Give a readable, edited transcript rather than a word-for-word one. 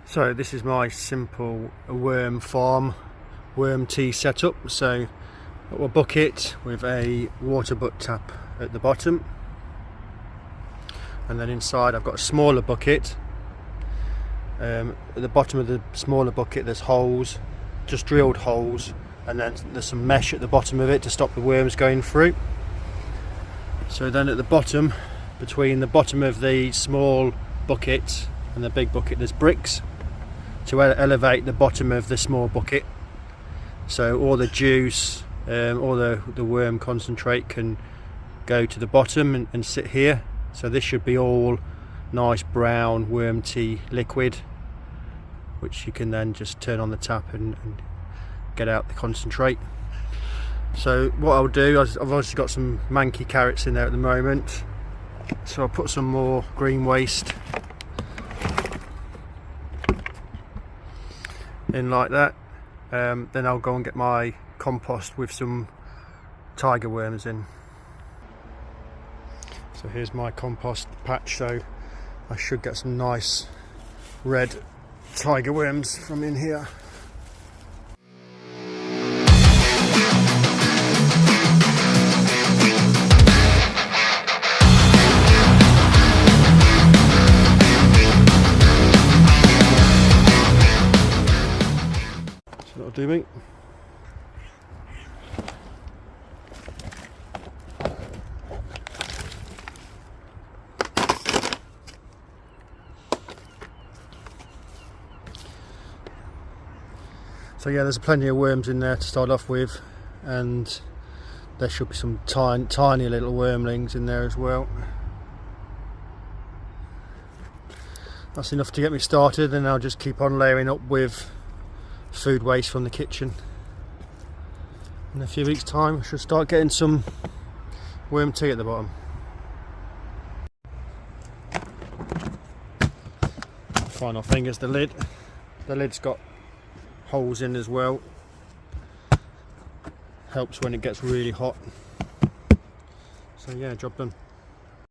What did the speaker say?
So this is my simple worm farm, worm tea setup. So I've got a bucket with a water butt tap at the bottom, and then inside I've got a smaller bucket. At the bottom of the smaller bucket there's holes, just drilled holes, and then there's some mesh at the bottom of it to stop the worms going through. So then at the bottom, between the bottom of the small bucket and the big bucket, there's bricks to elevate the bottom of the small bucket, so all the juice, all the worm concentrate can go to the bottom and sit here. So this should be all nice brown worm tea liquid, which you can then just turn on the tap and get out the concentrate. So what I'll do, I've obviously got some manky carrots in there at the moment, so I'll put some more green waste in like that. Then I'll go and get my compost with some tiger worms in. So here's my compost patch, so I should get some nice red tiger worms from in here. So that'll do me. So yeah, there's plenty of worms in there to start off with, and there should be some tiny little wormlings in there as well. That's enough to get me started, and I'll just keep on layering up with food waste from the kitchen. In a few weeks' time I should start getting some worm tea at the bottom. Final thing is the lid. The lid's got holes in as well. Helps when it gets really hot. So yeah, job done.